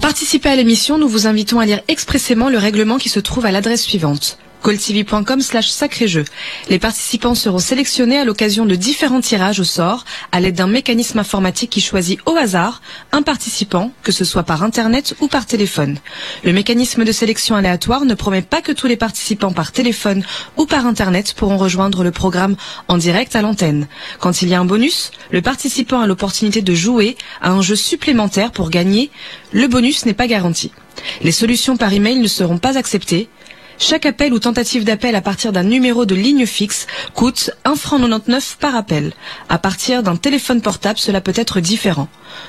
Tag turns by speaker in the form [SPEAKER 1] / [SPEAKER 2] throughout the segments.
[SPEAKER 1] Pour participer à l'émission, nous vous invitons à lire expressément le règlement qui se trouve à l'adresse suivante: calltv.com/sacré-jeu. Les participants seront sélectionnés à l'occasion de différents tirages au sort à l'aide d'un mécanisme informatique qui choisit au hasard un participant, que ce soit par internet ou par téléphone. Le mécanisme de sélection aléatoire ne promet pas que tous les participants par téléphone ou par internet pourront rejoindre le programme en direct à l'antenne. Quand il y a un bonus, le participant a l'opportunité de jouer à un jeu supplémentaire pour gagner. Le bonus n'est pas garanti. Les solutions par email ne seront pas acceptées. Chaque appel ou tentative d'appel à partir d'un numéro de ligne fixe coûte 1,99 € par appel. À partir d'un téléphone portable, cela peut être différent.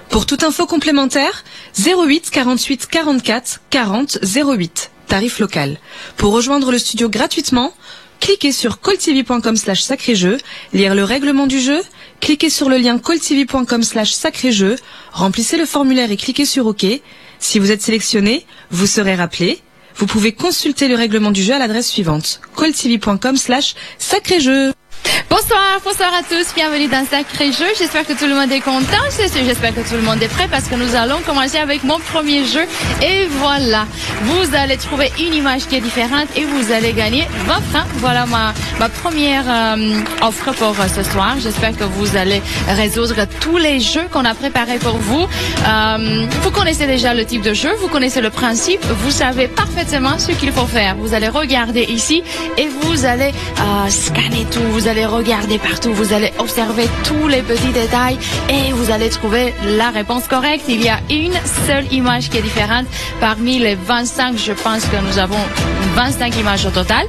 [SPEAKER 1] Pour toute info complémentaire, 08 48 44 40 08, tarif local. Pour rejoindre le studio gratuitement, cliquez sur calltv.com/sacré-jeu, lire le règlement du jeu, cliquez sur le lien calltv.com/sacré-jeu, remplissez le formulaire et cliquez sur OK. Si vous êtes sélectionné, vous serez rappelé. Vous pouvez consulter le règlement du jeu à l'adresse suivante: calltv.com/sacré-jeu.
[SPEAKER 2] Bonsoir à tous, bienvenue dans Sacré Jeu. J'espère que tout le monde est content, j'espère que tout le monde est prêt parce que nous allons commencer avec mon premier jeu. Et voilà, vous allez trouver une image qui est différente et vous allez gagner 20 francs. Voilà ma première offre pour ce soir. J'espère que vous allez résoudre tous les jeux qu'on a préparés pour vous. Vous connaissez déjà le type de jeu, vous connaissez le principe, vous savez parfaitement ce qu'il faut faire. Vous allez regarder ici et vous allez scanner tout, vous allez regarder partout, vous allez observer tous les petits détails et vous allez trouver la réponse correcte. Il y a une seule image qui est différente parmi les 25, je pense que nous avons 25 images au total.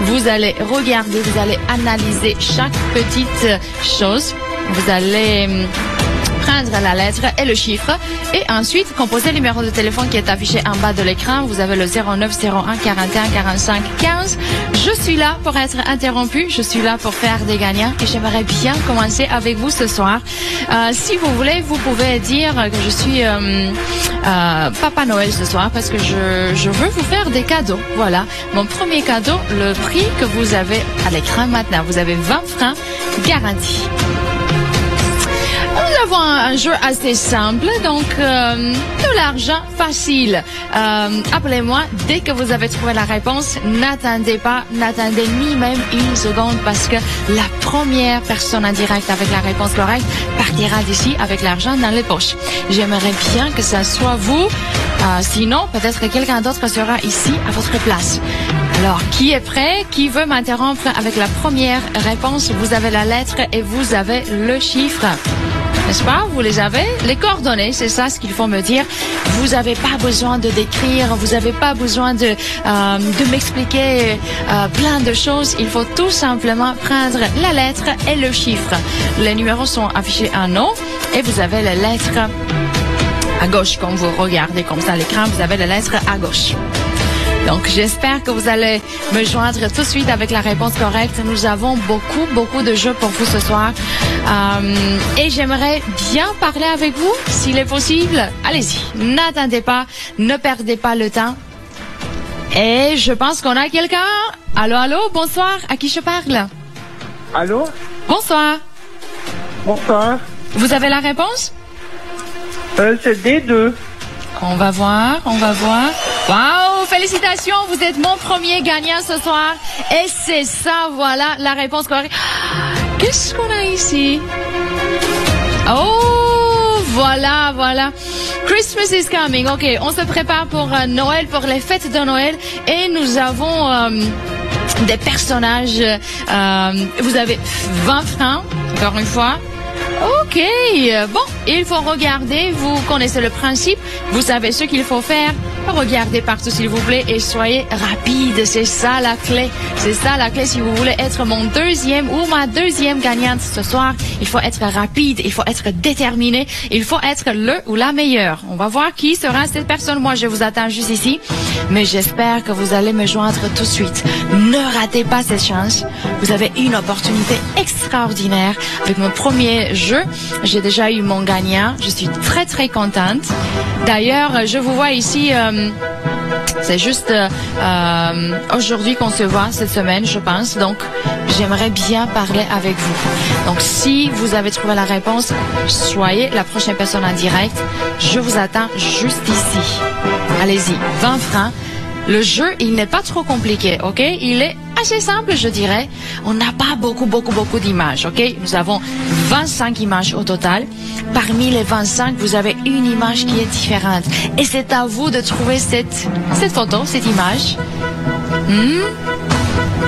[SPEAKER 2] Vous allez regarder, vous allez analyser chaque petite chose. Vous allez prendre la lettre et le chiffre et ensuite composer le numéro de téléphone qui est affiché en bas de l'écran. Vous avez le 09 01 41 45 15. Je suis là pour être interrompu, je suis là pour faire des gagnants et j'aimerais bien commencer avec vous ce soir. Si vous voulez, vous pouvez dire que je suis Papa Noël ce soir parce que je veux vous faire des cadeaux. Voilà, mon premier cadeau, le prix que vous avez à l'écran maintenant. Vous avez 20 francs garantis. Nous avons un jeu assez simple, donc de l'argent facile. Appelez-moi dès que vous avez trouvé la réponse. N'attendez ni même une seconde parce que la première personne en direct avec la réponse correcte partira d'ici avec l'argent dans les poches. J'aimerais bien que ça soit vous. Sinon, peut-être que quelqu'un d'autre sera ici à votre place. Alors, qui est prêt? Qui veut m'interrompre avec la première réponse? Vous avez la lettre et vous avez le chiffre. N'est-ce pas? Vous les avez? Les coordonnées, c'est ça ce qu'il faut me dire. Vous n'avez pas besoin de décrire, vous n'avez pas besoin de m'expliquer plein de choses. Il faut tout simplement prendre la lettre et le chiffre. Les numéros sont affichés en haut et vous avez les lettres à gauche. Quand vous regardez comme ça l'écran, vous avez les lettres à gauche. Donc, j'espère que vous allez me joindre tout de suite avec la réponse correcte. Nous avons beaucoup de jeux pour vous ce soir. Et j'aimerais bien parler avec vous, s'il est possible. Allez-y, n'attendez pas, ne perdez pas le temps. Et je pense qu'on a quelqu'un. Allô, bonsoir, à qui je parle?
[SPEAKER 3] Allô?
[SPEAKER 2] Bonsoir.
[SPEAKER 3] Bonsoir.
[SPEAKER 2] Vous avez la réponse?
[SPEAKER 3] C'est D2.
[SPEAKER 2] On va voir. Waouh, félicitations, vous êtes mon premier gagnant ce soir. Et c'est ça, voilà, la réponse correcte. Qu'est-ce qu'on a ici? Oh, voilà. Christmas is coming. Ok, on se prépare pour Noël, pour les fêtes de Noël. Et nous avons des personnages. Vous avez 20 francs, encore une fois. Ok, bon, il faut regarder, vous connaissez le principe, vous savez ce qu'il faut faire. Regardez partout s'il vous plaît et soyez rapide, c'est ça la clé. C'est ça la clé si vous voulez être mon deuxième ou ma deuxième gagnante ce soir. Il faut être rapide, il faut être déterminé, il faut être le ou la meilleure. On va voir qui sera cette personne. Moi je vous attends juste ici, mais j'espère que vous allez me joindre tout de suite. Ne ratez pas cette chance, vous avez une opportunité extraordinaire. Avec mon premier jeu, j'ai déjà eu mon gagnant, je suis très contente. D'ailleurs, je vous vois ici C'est juste aujourd'hui qu'on se voit cette semaine, je pense. Donc, j'aimerais bien parler avec vous. Donc, si vous avez trouvé la réponse, soyez la prochaine personne en direct. Je vous attends juste ici. Allez-y, 20 francs. Le jeu, il n'est pas trop compliqué, ok? Il est assez simple, je dirais. On n'a pas beaucoup d'images, ok? Nous avons 25 images au total. Parmi les 25, vous avez une image qui est différente. Et c'est à vous de trouver cette photo, cette image.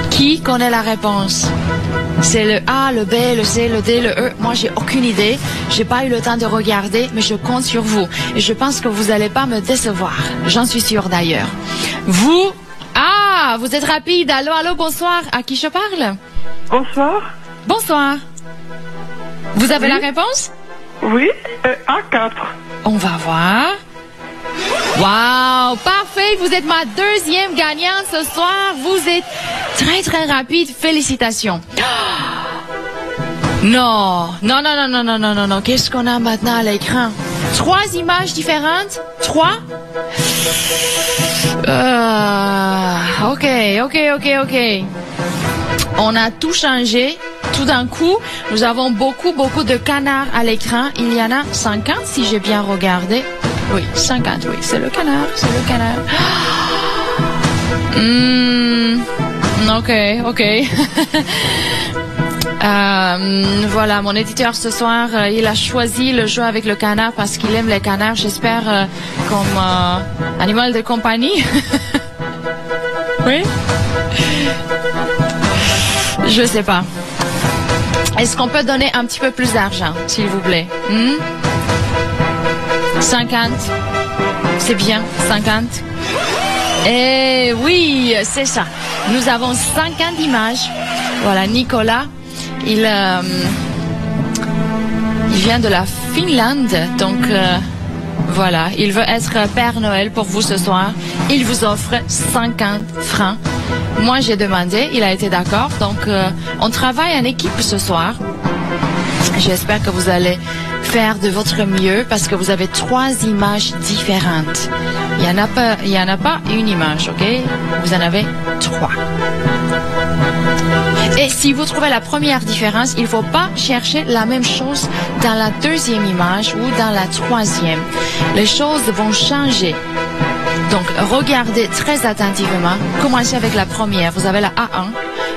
[SPEAKER 2] Qui connaît la réponse? C'est le A, le B, le C, le D, le E. Moi, j'ai aucune idée. J'ai pas eu le temps de regarder, mais je compte sur vous. Et je pense que vous allez pas me décevoir. J'en suis sûre d'ailleurs. Vous êtes rapide. Allô, bonsoir. À qui je parle?
[SPEAKER 3] Bonsoir.
[SPEAKER 2] Bonsoir. Vous avez la réponse?
[SPEAKER 3] Oui, A4.
[SPEAKER 2] On va voir. Wow, parfait. Vous êtes ma deuxième gagnante ce soir. Vous êtes très rapide. Félicitations. Non. Qu'est-ce qu'on a maintenant à l'écran? 3 images différentes? 3? Ok. On a tout changé. Tout d'un coup, nous avons beaucoup de canards à l'écran. Il y en a 50 si j'ai bien regardé. Oui, 50, oui. C'est le canard. Ok. Voilà, mon éditeur ce soir, il a choisi le jeu avec le canard parce qu'il aime les canards, j'espère, comme animal de compagnie. Oui? Je sais pas. Est-ce qu'on peut donner un petit peu plus d'argent, s'il vous plaît? 50. C'est bien, 50. Eh oui, c'est ça. Nous avons 50 images. Voilà, Nicolas, il vient de la Finlande, donc voilà, il veut être Père Noël pour vous ce soir. Il vous offre 50 francs. Moi, j'ai demandé, il a été d'accord, donc on travaille en équipe ce soir. J'espère que vous allez faire de votre mieux parce que vous avez 3 images différentes. Il y en a pas une image, ok? Vous en avez 3. Et si vous trouvez la première différence, il ne faut pas chercher la même chose dans la deuxième image ou dans la troisième. Les choses vont changer. Donc, regardez très attentivement. Commencez avec la première. Vous avez la A1.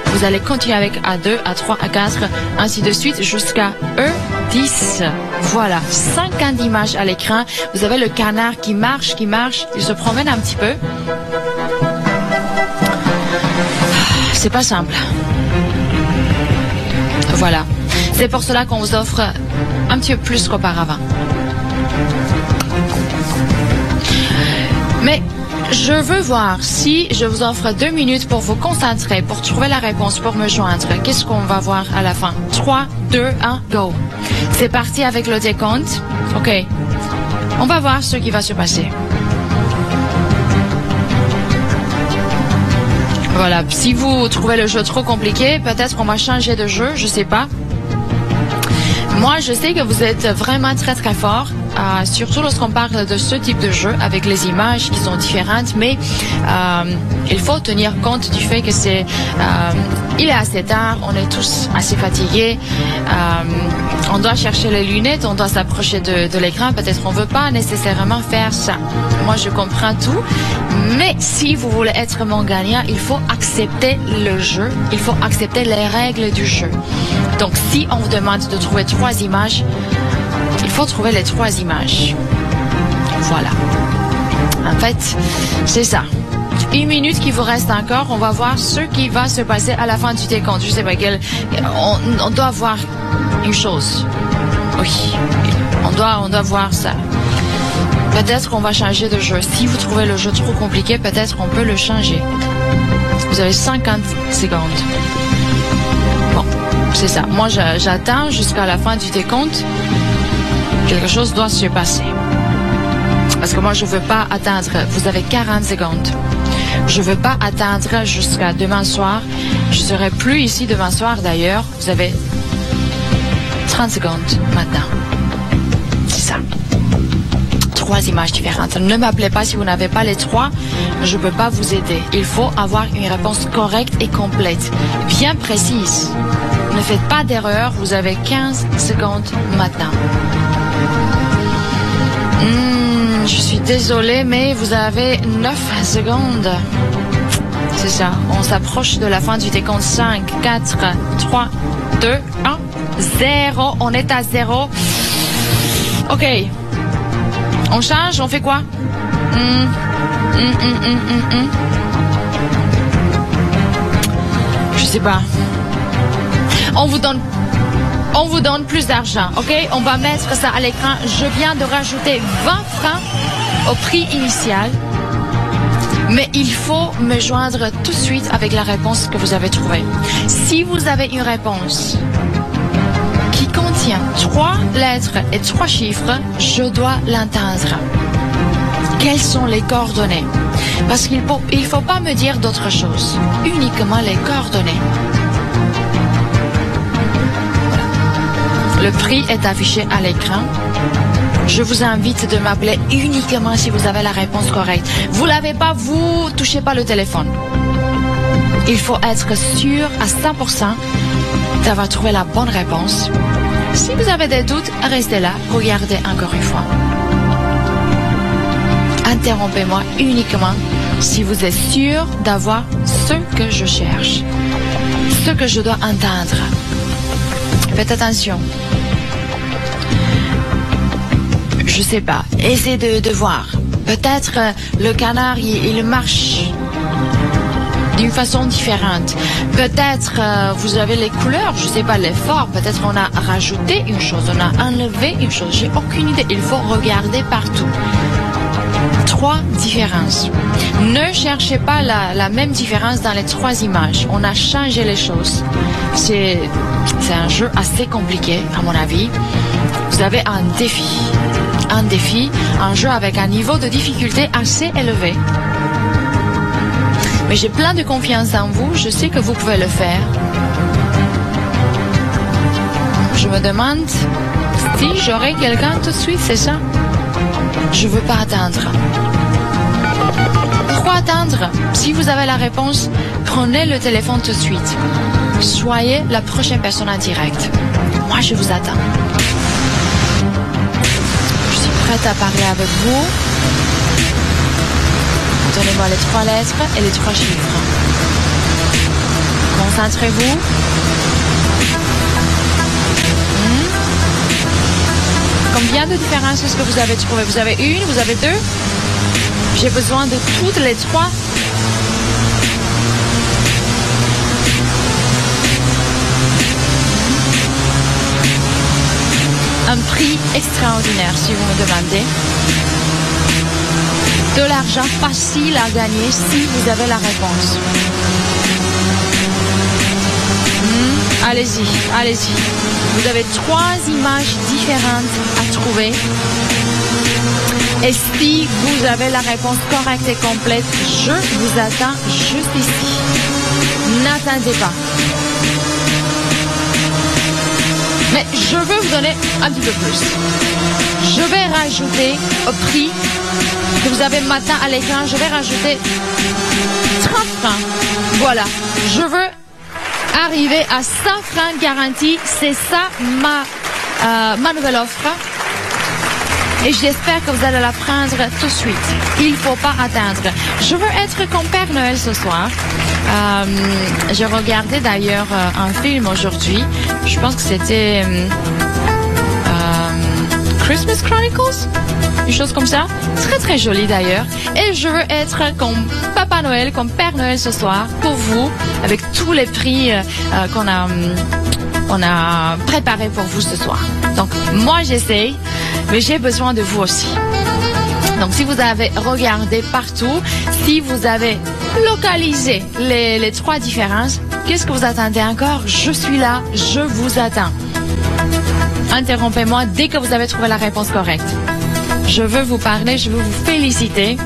[SPEAKER 2] Vous allez continuer avec A2, A3, A4, ainsi de suite jusqu'à E10. Voilà, 50 images à l'écran. Vous avez le canard qui marche. Il se promène un petit peu. C'est pas simple. Voilà. C'est pour cela qu'on vous offre un petit peu plus qu'auparavant. Mais je veux voir si je vous offre 2 minutes pour vous concentrer, pour trouver la réponse, pour me joindre. Qu'est-ce qu'on va voir à la fin? 3, 2, 1, go. C'est parti avec le décompte. OK. On va voir ce qui va se passer. Voilà. Si vous trouvez le jeu trop compliqué, peut-être qu'on va changer de jeu, je sais pas. Moi, je sais que vous êtes vraiment très fort, surtout lorsqu'on parle de ce type de jeu avec les images qui sont différentes, mais il faut tenir compte du fait que il est assez tard, on est tous assez fatigués, on doit chercher les lunettes, on doit s'approcher de l'écran, peut-être on veut pas nécessairement faire ça. Moi, je comprends tout, mais si vous voulez être mon gagnant, il faut accepter le jeu, il faut accepter les règles du jeu. Donc, si on vous demande de trouver 3 images, il faut trouver les 3 images. Voilà. En fait, c'est ça. 1 minute qui vous reste encore, on va voir ce qui va se passer à la fin du décompte. Je sais pas on doit voir une chose. Oui, on doit voir ça. Peut-être qu'on va changer de jeu. Si vous trouvez le jeu trop compliqué, peut-être qu'on peut le changer. Vous avez 50 secondes. Bon, c'est ça. Moi, j'attends jusqu'à la fin du décompte. Quelque chose doit se passer. Parce que moi, je veux pas attendre. Vous avez 40 secondes. Je veux pas attendre jusqu'à demain soir. Je serai plus ici demain soir d'ailleurs. Vous avez 30 secondes maintenant. C'est ça. 3 images différentes. Ne m'appelez pas si vous n'avez pas les 3. Je ne peux pas vous aider. Il faut avoir une réponse correcte et complète, bien précise. Ne faites pas d'erreur. Vous avez 15 secondes maintenant. Je suis désolée, mais vous avez 9 secondes. C'est ça. On s'approche de la fin du décompte. 5, 4, 3, 2, 1, 0. On est à 0. Ok. On change, on fait quoi? Je sais pas. On vous donne plus d'argent, ok? On va mettre ça à l'écran. Je viens de rajouter 20 francs au prix initial. Mais il faut me joindre tout de suite avec la réponse que vous avez trouvée. Si vous avez une réponse qui contient 3 lettres et 3 chiffres, je dois l'entendre. Quelles sont les coordonnées? Parce qu'il faut pas me dire d'autre chose. Uniquement les coordonnées. Le prix est affiché à l'écran. Je vous invite de m'appeler uniquement si vous avez la réponse correcte. Vous l'avez pas, vous touchez pas le téléphone. Il faut être sûr à 100% d'avoir trouvé la bonne réponse. Si vous avez des doutes, restez là, regardez encore une fois. Interrompez-moi uniquement si vous êtes sûr d'avoir ce que je cherche, ce que je dois entendre. Faites attention. Je sais pas. Essayez de voir. Peut-être le canard, il marche d'une façon différente. Peut-être vous avez les couleurs, je sais pas, les formes. Peut-être on a rajouté une chose, on a enlevé une chose. J'ai aucune idée. Il faut regarder partout. 3 différences. Ne cherchez pas la même différence dans les 3 images. On a changé les choses. C'est un jeu assez compliqué, à mon avis. Vous avez un défi, un jeu avec un niveau de difficulté assez élevé. Mais j'ai plein de confiance en vous, je sais que vous pouvez le faire. Je me demande si j'aurai quelqu'un tout de suite, c'est ça? Je veux pas attendre. Pourquoi attendre? Si vous avez la réponse, prenez le téléphone tout de suite. Soyez la prochaine personne en direct. Moi, je vous attends. Prête à parler avec vous. Donnez-moi les 3 lettres et les 3 chiffres. Concentrez-vous. Combien de différences est-ce que vous avez trouvé? Vous avez une, vous avez 2? J'ai besoin de toutes les 3. Un prix extraordinaire, si vous me demandez. De l'argent facile à gagner si vous avez la réponse. Allez-y, allez-y. Vous avez 3 images différentes à trouver. Et si vous avez la réponse correcte et complète, je vous attends juste ici. N'attendez pas. Mais je veux vous donner un petit peu plus. Je vais rajouter au prix que vous avez maintenant à l'écran, je vais rajouter 30 francs. Voilà. Je veux arriver à 100 francs garantis. C'est ça ma nouvelle offre. Et j'espère que vous allez la prendre tout de suite. Il ne faut pas attendre. Je veux être comme Père Noël ce soir. J'ai regardé d'ailleurs un film aujourd'hui. Je pense que c'était Christmas Chronicles, une chose comme ça. Très très joli d'ailleurs. Et je veux être comme Papa Noël, comme Père Noël ce soir pour vous, avec tous les prix qu'on a préparés pour vous ce soir. Donc moi j'essaye, mais j'ai besoin de vous aussi. Donc si vous avez regardé partout, si vous avez localisé les 3 différences, qu'est-ce que vous attendez encore? Je suis là, je vous attends. Interrompez-moi dès que vous avez trouvé la réponse correcte. Je veux vous parler, je veux vous féliciter.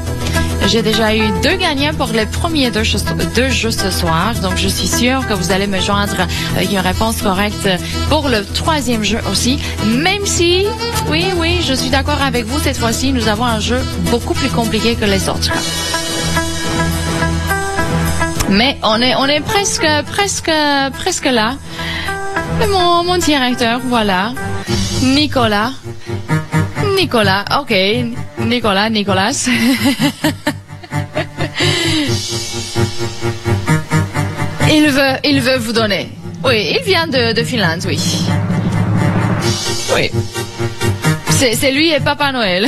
[SPEAKER 2] J'ai déjà eu 2 gagnants pour les premiers 2 jeux ce soir, donc je suis sûre que vous allez me joindre avec une réponse correcte pour le troisième jeu aussi. Même si, oui, je suis d'accord avec vous, cette fois-ci, nous avons un jeu beaucoup plus compliqué que les autres. Mais on est presque là. Mon directeur, voilà. Nicolas, ok. Nicolas. Il veut vous donner. Oui, il vient de Finlande, oui. Oui. C'est lui et Papa Noël.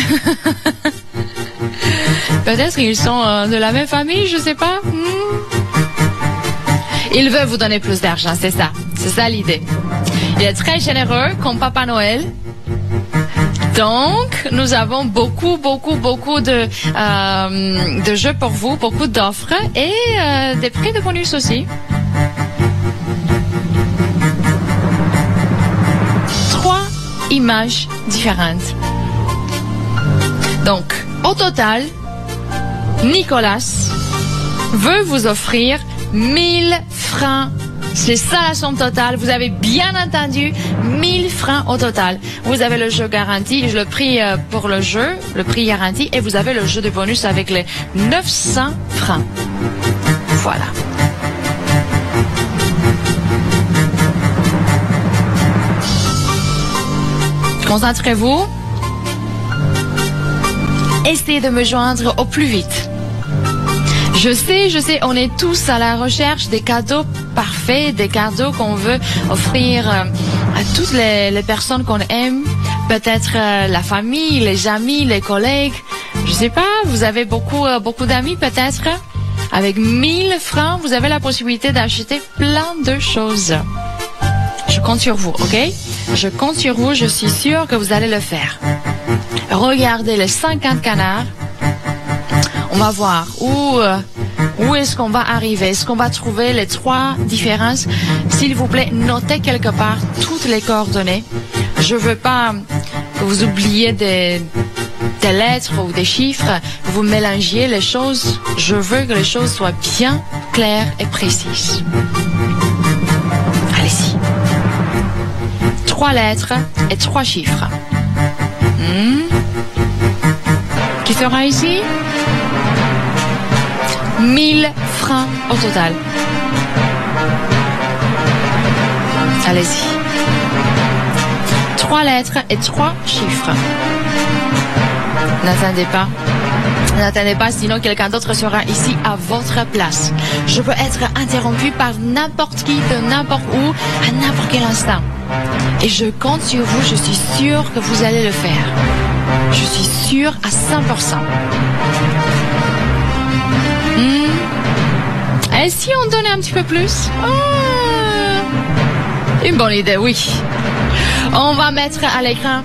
[SPEAKER 2] Peut-être ils sont de la même famille, je sais pas. Il veut vous donner plus d'argent, c'est ça. C'est ça l'idée. Il est très généreux comme Papa Noël. Donc, nous avons beaucoup de jeux pour vous, beaucoup d'offres et des prix de bonus aussi. 3 images différentes. Donc, au total, Nicolas veut vous offrir 1000 francs. C'est ça la somme totale. Vous avez bien entendu, 1000 francs au total. Vous avez le jeu garanti, le prix pour le jeu, le prix garanti, et vous avez le jeu de bonus avec les 900 francs. Voilà. Concentrez-vous. Essayez de me joindre au plus vite. Je sais, on est tous à la recherche des cadeaux parfaits, des cadeaux qu'on veut offrir à toutes les personnes qu'on aime, peut-être la famille, les amis, les collègues. Je sais pas, vous avez beaucoup d'amis peut-être. Avec 1000 francs, vous avez la possibilité d'acheter plein de choses. Je compte sur vous, ok? Je compte sur vous, je suis sûre que vous allez le faire. Regardez les 50 canards. On va voir où est-ce qu'on va arriver. Est-ce qu'on va trouver les 3 différences? S'il vous plaît, notez quelque part toutes les coordonnées. Je veux pas que vous oubliez des lettres ou des chiffres. Vous mélangiez les choses. Je veux que les choses soient bien claires et précises. Allez-y. 3 lettres et 3 chiffres. Qui sera ici? 1000 francs au total. Allez-y. 3 lettres et 3 chiffres. N'attendez pas, sinon quelqu'un d'autre sera ici à votre place. Je peux être interrompu par n'importe qui, de n'importe où, à n'importe quel instant. Et je compte sur vous, je suis sûre que vous allez le faire. Je suis sûre à 100%. Et si on donnait un petit peu plus? Une bonne idée, oui. On va mettre à l'écran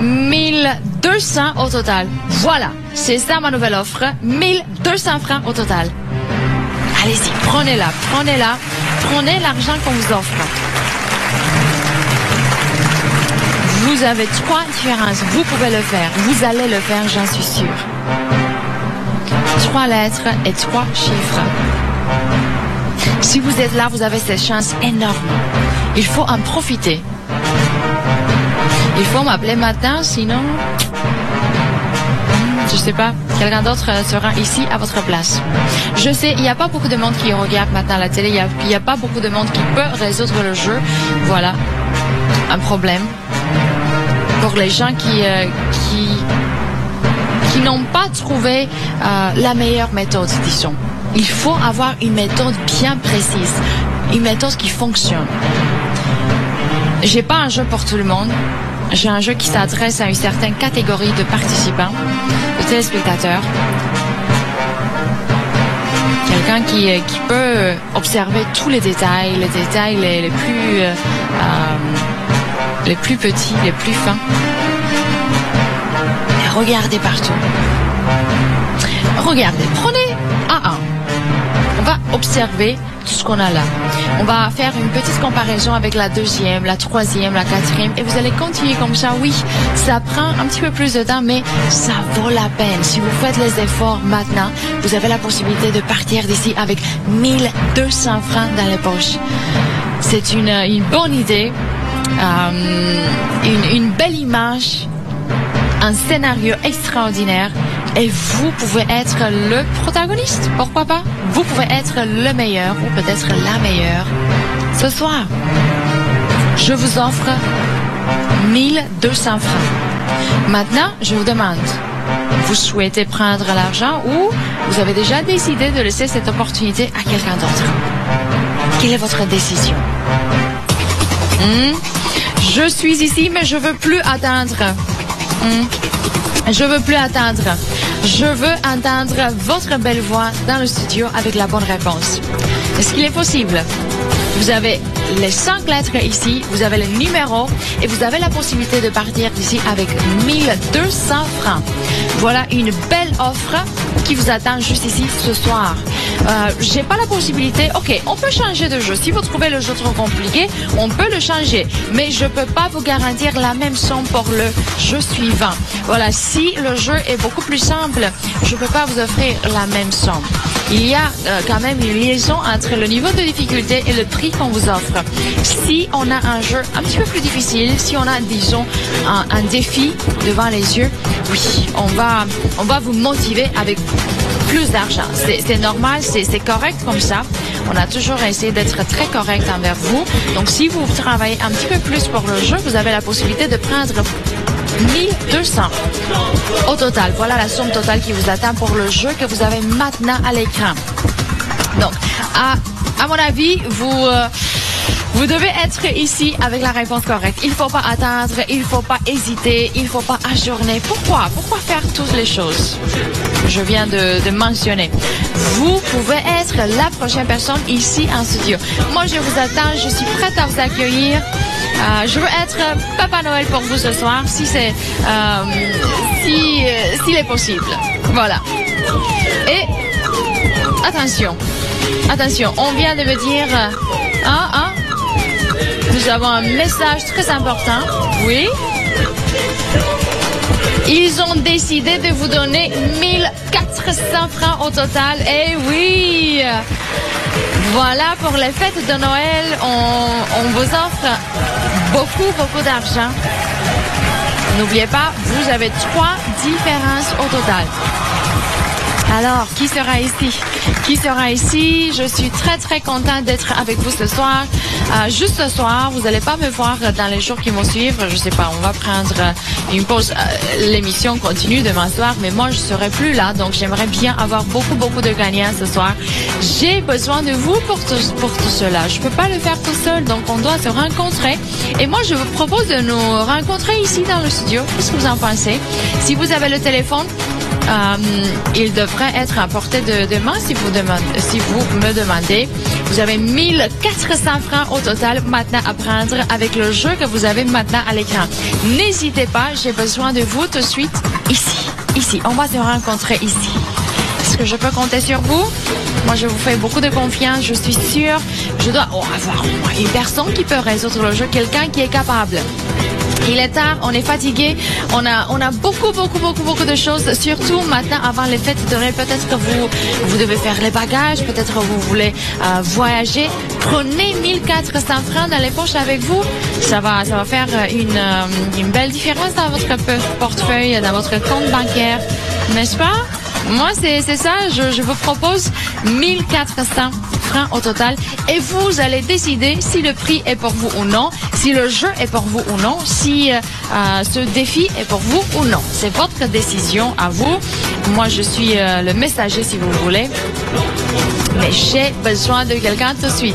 [SPEAKER 2] 1200 au total. Voilà, c'est ça ma nouvelle offre. 1200 francs au total. Allez-y, prenez-la. Prenez l'argent qu'on vous offre. Vous avez 3 différences. Vous pouvez le faire. Vous allez le faire, j'en suis sûre. 3 lettres et 3 chiffres. Si vous êtes là, vous avez cette chance énorme. Il faut en profiter. Il faut m'appeler maintenant, sinon... Je sais pas, quelqu'un d'autre sera ici à votre place. Je sais, il n'y a pas beaucoup de monde qui regarde maintenant la télé. Il n'y a pas beaucoup de monde qui peut résoudre le jeu. Voilà, un problème. Pour les gens qui n'ont pas trouvé la meilleure méthode, disons. Il faut avoir une méthode bien précise, une méthode qui fonctionne. J'ai pas un jeu pour tout le monde. J'ai un jeu qui s'adresse à une certaine catégorie de participants, de téléspectateurs. Quelqu'un qui peut observer tous les détails les plus petits, les plus fins. Et regardez partout. Regardez, prenez un. On va observer tout ce qu'on a là. On va faire une petite comparaison avec la deuxième, la troisième, la quatrième, et vous allez continuer comme ça. Oui, ça prend un petit peu plus de temps, mais ça vaut la peine. Si vous faites les efforts maintenant, vous avez la possibilité de partir d'ici avec 1200 francs dans les poches. C'est une bonne idée. une belle image, un scénario extraordinaire et vous pouvez être le protagoniste. Pourquoi pas? Vous pouvez être le meilleur ou peut-être la meilleure ce soir. Je vous offre 1200 francs. Maintenant, je vous demande, vous souhaitez prendre l'argent ou vous avez déjà décidé de laisser cette opportunité à quelqu'un d'autre? Quelle est votre décision? Je suis ici, mais je veux plus attendre. Je veux plus attendre. Je veux entendre votre belle voix dans le studio avec la bonne réponse. Est-ce qu'il est possible? Vous avez les 5 lettres ici, vous avez le numéro et vous avez la possibilité de partir d'ici avec 1200 francs. Voilà une belle offre qui vous attend juste ici ce soir. J'ai pas la possibilité. Ok, on peut changer de jeu. Si vous trouvez le jeu trop compliqué, on peut le changer. Mais je peux pas vous garantir la même somme pour le jeu suivant. Voilà, si le jeu est beaucoup plus simple, je peux pas vous offrir la même somme. Il y a quand même une liaison entre le niveau de difficulté et le prix qu'on vous offre. Si on a un jeu un petit peu plus difficile, si on a, disons, un défi devant les yeux, oui, on va vous motiver avec plus d'argent. C'est normal, c'est correct comme ça. On a toujours essayé d'être très correct envers vous. Donc, si vous travaillez un petit peu plus pour le jeu, vous avez la possibilité de prendre 1200 au total. Voilà la somme totale qui vous attend pour le jeu que vous avez maintenant à l'écran. Donc, à mon avis, vous devez être ici avec la réponse correcte. Il ne faut pas attendre, il ne faut pas hésiter, il ne faut pas ajourner. Pourquoi faire toutes les choses? Je viens de mentionner. Vous pouvez être la prochaine personne ici en studio. Moi, je vous attends, je suis prête à vous accueillir. Je veux être Papa Noël pour vous ce soir, si c'est, s'il est possible. Voilà. Et attention, on vient de me dire, nous avons un message très important. Oui. Ils ont décidé de vous donner 1400 francs au total. Eh oui! Voilà, pour les fêtes de Noël, on vous offre beaucoup d'argent. N'oubliez pas, vous avez 3 différences au total. Alors, qui sera ici? Je suis très contente d'être avec vous ce soir. Juste ce soir, vous n'allez pas me voir dans les jours qui vont suivre. Je sais pas, on va prendre une pause. L'émission continue demain soir, mais moi, je serai plus là. Donc, j'aimerais bien avoir beaucoup de gagnants ce soir. J'ai besoin de vous pour tout cela. Je peux pas le faire tout seul, donc on doit se rencontrer. Et moi, je vous propose de nous rencontrer ici dans le studio. Qu'est-ce que vous en pensez? Si vous avez le téléphone, il devrait être à portée de main si vous me demandez. Vous avez 1400 francs au total maintenant à prendre avec le jeu que vous avez maintenant à l'écran. N'hésitez pas, j'ai besoin de vous tout de suite ici. On va se rencontrer ici. Est-ce que je peux compter sur vous? Moi, je vous fais beaucoup de confiance. Je suis sûre. Je dois avoir une personne qui peut résoudre le jeu, quelqu'un qui est capable. Il est tard, on est fatigué, on a beaucoup de choses, surtout maintenant avant les fêtes de Noël. Peut-être que vous devez faire les bagages, peut-être que vous voulez voyager. Prenez 1400 francs dans les poches avec vous. Ça va faire une belle différence dans votre portefeuille, dans votre compte bancaire, n'est-ce pas? Moi, c'est ça, je vous propose 1400 francs au total et vous allez décider si le prix est pour vous ou non, si le jeu est pour vous ou non, si ce défi est pour vous ou non. C'est votre décision à vous. Moi, je suis le messager si vous voulez. Mais j'ai besoin de quelqu'un tout de suite.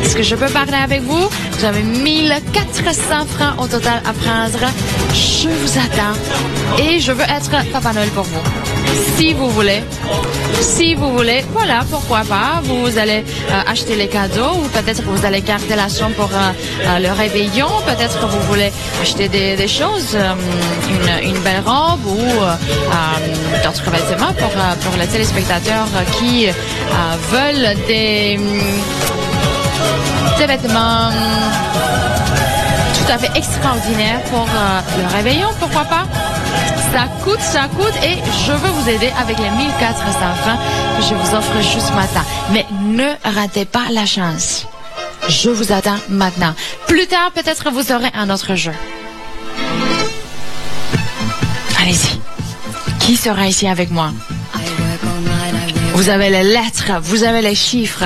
[SPEAKER 2] Est-ce que je peux parler avec vous? Vous avez 1400 francs au total à prendre. Je vous attends. Et je veux être Papa Noël pour vous. Si vous voulez, voilà, pourquoi pas. Vous allez acheter les cadeaux ou peut-être que vous allez garder la somme pour le réveillon. Peut-être que vous voulez acheter des choses, une belle robe ou d'autres vêtements pour les téléspectateurs qui veulent des vêtements tout à fait extraordinaires pour le réveillon, pourquoi pas. Ça coûte et je veux vous aider avec les 1400 francs que je vous offre juste ce matin. Mais ne ratez pas la chance. Je vous attends maintenant. Plus tard, peut-être vous aurez un autre jeu. Allez-y. Qui sera ici avec moi? Vous avez les lettres, vous avez les chiffres.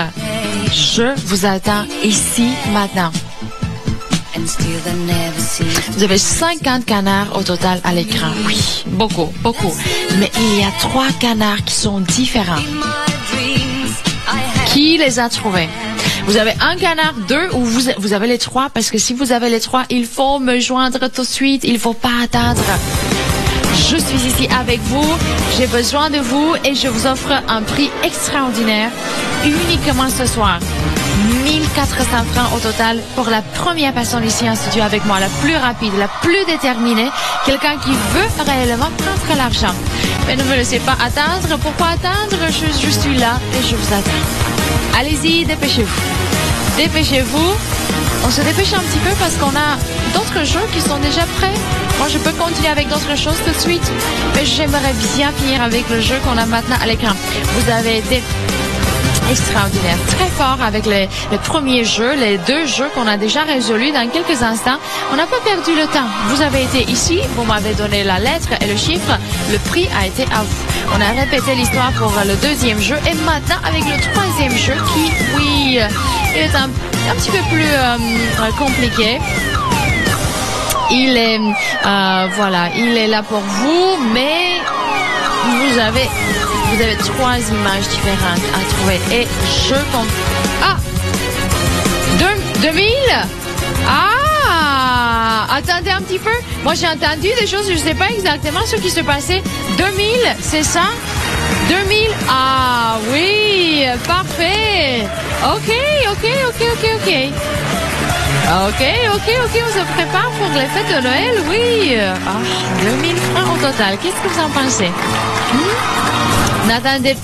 [SPEAKER 2] Je vous attends ici maintenant. Vous avez 50 canards au total à l'écran. Oui, beaucoup, beaucoup. Mais il y a 3 canards qui sont différents. Qui les a trouvés? Vous avez un canard, 2 ou vous avez les 3? Parce que si vous avez les 3, il faut me joindre tout de suite. Il ne faut pas attendre. Je suis ici avec vous, j'ai besoin de vous et je vous offre un prix extraordinaire uniquement ce soir. 1400 francs au total pour la première personne ici en studio avec moi, la plus rapide, la plus déterminée, quelqu'un qui veut réellement prendre l'argent. Mais ne me laissez pas attendre. Pourquoi attendre? Je suis là et je vous attends. Allez-y, dépêchez-vous. Dépêchez-vous. On se dépêche un petit peu parce qu'on a d'autres jeux qui sont déjà prêts. Moi, je peux continuer avec d'autres choses tout de suite, mais j'aimerais bien finir avec le jeu qu'on a maintenant à l'écran. Vous avez été extraordinaire, très fort avec les premiers jeux, les 2 jeux qu'on a déjà résolus dans quelques instants. On n'a pas perdu le temps. Vous avez été ici, vous m'avez donné la lettre et le chiffre. Le prix a été à vous. On a répété l'histoire pour le 2e jeu et maintenant avec le 3e jeu qui, oui, il est un petit peu plus compliqué. Il est, voilà, il est là pour vous, mais vous avez 3 images différentes à trouver. Et je compte. Ah! 2000? Ah! Attendez un petit peu. Moi, j'ai entendu des choses, je ne sais pas exactement ce qui se passait. 2000, c'est ça? 2000? Ah oui, parfait. Ok. On se prépare pour les fêtes de Noël, oui. 2000 francs au total. Qu'est-ce que vous en pensez? N'attendez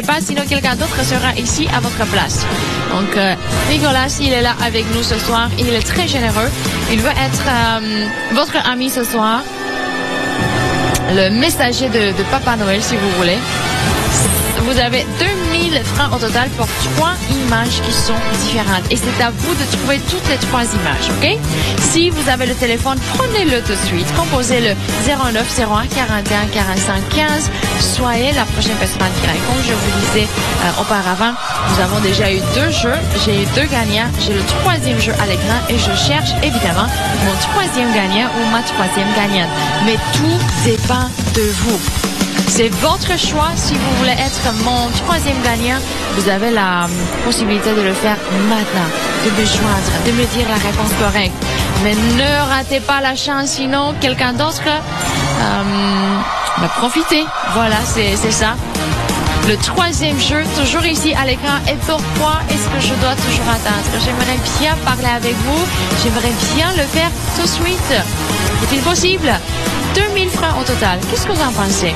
[SPEAKER 2] pas, sinon quelqu'un d'autre sera ici à votre place. Donc, Nicolas, il est là avec nous ce soir. Il est très généreux. Il veut être votre ami ce soir. Le messager de Papa Noël, si vous voulez. Vous avez 2000 francs au total pour 3 images qui sont différentes. Et c'est à vous de trouver toutes les 3 images, ok? Si vous avez le téléphone, prenez-le tout de suite. Composez le 09 01 41 45 15. Soyez la prochaine personne qui répond. Comme je vous disais auparavant, nous avons déjà eu 2 jeux. J'ai eu 2 gagnants. J'ai le 3e jeu à l'écran et je cherche évidemment mon 3e gagnant ou ma 3e gagnante. Mais tout dépend de vous. C'est votre choix. Si vous voulez être mon 3e gagnant, vous avez la possibilité de le faire maintenant, de me joindre, de me dire la réponse correcte. Mais ne ratez pas la chance, sinon quelqu'un d'autre va profiter. Voilà, c'est ça. Le 3e jeu, toujours ici à l'écran. Et pourquoi est-ce que je dois toujours attendre? J'aimerais bien parler avec vous. J'aimerais bien le faire tout de suite. Est-il possible? 2000 francs au total. Qu'est-ce que vous en pensez?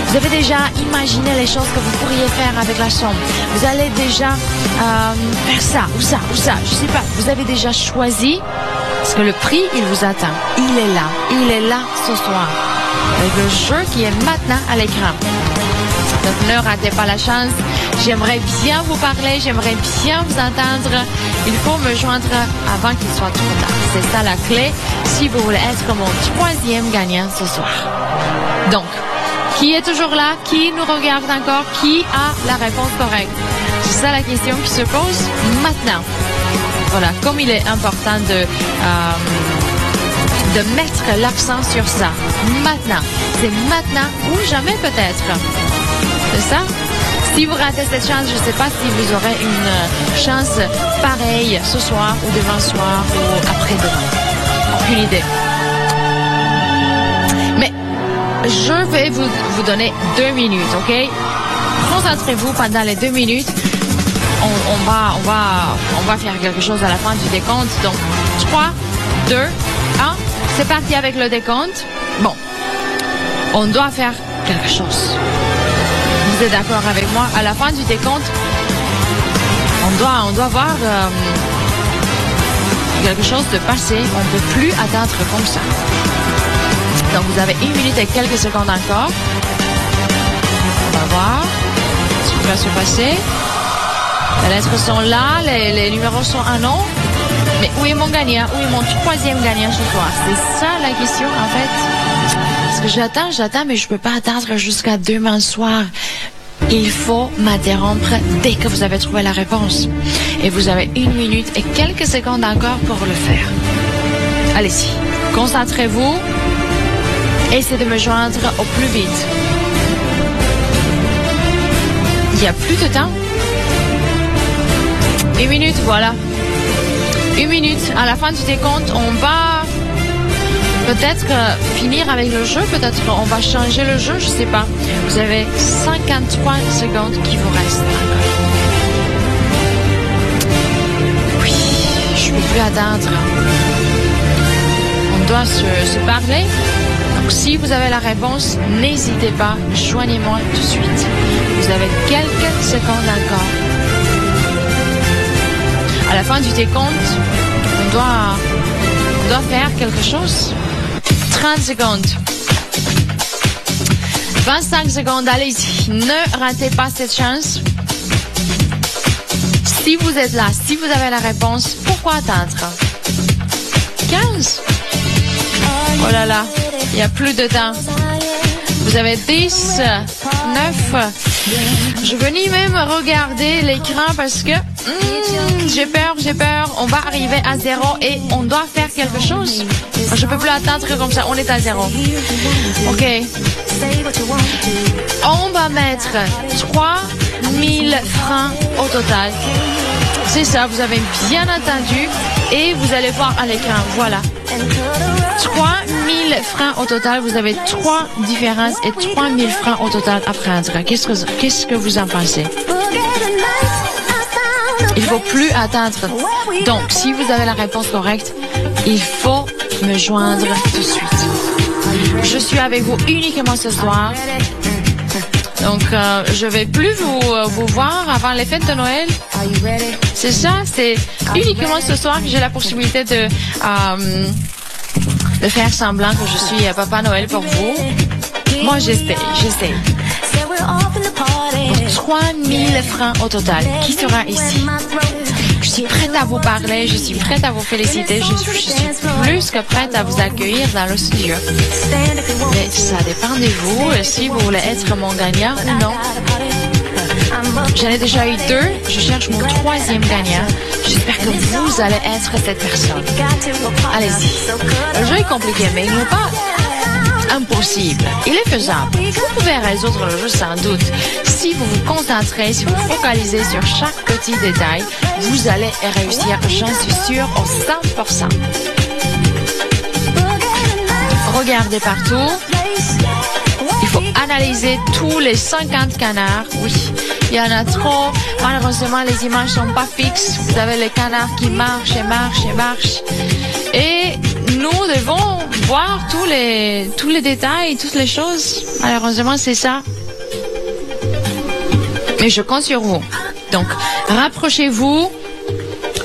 [SPEAKER 2] Vous avez déjà imaginé les choses que vous pourriez faire avec la somme. Vous allez déjà faire ça ou ça ou ça. Je sais pas. Vous avez déjà choisi parce que le prix, il vous attend. Il est là. Il est là ce soir. Avec le jeu qui est maintenant à l'écran. Donc ne ratez pas la chance. J'aimerais bien vous parler, j'aimerais bien vous entendre. Il faut me joindre avant qu'il soit trop tard. C'est ça la clé si vous voulez être mon 3e gagnant ce soir. Donc, qui est toujours là? Qui nous regarde encore? Qui a la réponse correcte? C'est ça la question qui se pose maintenant. Voilà, comme il est important de mettre l'accent sur ça. Maintenant. C'est maintenant ou jamais peut-être. C'est ça? Si vous ratez cette chance, je ne sais pas si vous aurez une chance pareille ce soir ou demain soir ou après-demain. Aucune idée. Mais je vais vous donner 2 minutes, ok? Concentrez-vous pendant les 2 minutes. On va faire quelque chose à la fin du décompte. Donc, 3, 2, 1. C'est parti avec le décompte. Bon. On doit faire quelque chose. Vous êtes d'accord avec moi? À la fin du décompte, on doit voir quelque chose de passer. On ne peut plus attendre comme ça. Donc, vous avez 1 minute et quelques secondes encore. On va voir ce qui va se passer. Les lettres sont là, les numéros sont un nom. Mais où est mon gagnant? Où est mon troisième gagnant ce soir? C'est ça la question en fait. Parce que j'attends, mais je peux pas attendre jusqu'à demain soir. Il faut m'interrompre dès que vous avez trouvé la réponse. Et vous avez 1 minute et quelques secondes encore pour le faire. Allez-y, concentrez-vous. Essayez de me joindre au plus vite. Il n'y a plus de temps. 1 minute, voilà. 1 minute. À la fin du décompte, on va peut-être finir avec le jeu. Peut-être qu'on va changer le jeu, je sais pas. Vous avez 53 secondes qui vous restent encore. Oui, je ne peux plus attendre. On doit se parler. Donc si vous avez la réponse, n'hésitez pas, joignez-moi tout de suite. Vous avez quelques secondes encore. À la fin du décompte, on doit faire quelque chose. 30 secondes. 25 secondes, allez-y. Ne ratez pas cette chance. Si vous êtes là, si vous avez la réponse, pourquoi attendre? 15. Oh là là, il n'y a plus de temps. Vous avez 10, 9. Je veux ni même regarder l'écran parce que j'ai peur. On va arriver à 0 et on doit faire quelque chose. Je peux plus attendre comme ça. On est à 0. Ok. On va mettre 3000 francs au total. C'est ça, vous avez bien entendu. Et vous allez voir à l'écran. Voilà. 3000 francs au total. Vous avez 3 différences et 3000 francs au total à prendre. Qu'est-ce que vous en pensez? Il faut plus attendre. Donc, si vous avez la réponse correcte, il faut me joindre tout de suite. Je suis avec vous uniquement ce soir. Donc, je vais plus vous voir avant les fêtes de Noël. C'est ça, c'est uniquement ce soir que j'ai la possibilité de faire semblant que je suis Papa Noël pour vous. Moi, j'essaie. 3000 francs au total. Qui sera ici? Je suis prête à vous parler, je suis prête à vous féliciter, je suis plus que prête à vous accueillir dans le studio. Mais ça dépend de vous, si vous voulez être mon gagnant ou non. J'en ai déjà eu 2, je cherche mon 3e gagnant. J'espère que vous allez être cette personne. Allez-y. Le jeu est compliqué, mais il n'est pas impossible. Il est faisable. Vous pouvez résoudre le jeu sans doute. Si vous vous concentrez, si vous focalisez sur chaque petit détail, vous allez réussir, j'en suis sûre, au 100%. Regardez partout. Il faut analyser tous les 50 canards. Oui, il y en a trop. Malheureusement, les images sont pas fixes. Vous avez les canards qui marchent et marchent et marchent. Et nous devons voir tous les détails, toutes les choses. Malheureusement, c'est ça. Mais je compte sur vous. Donc, rapprochez-vous.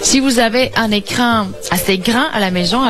[SPEAKER 2] Si vous avez un écran assez grand à la maison,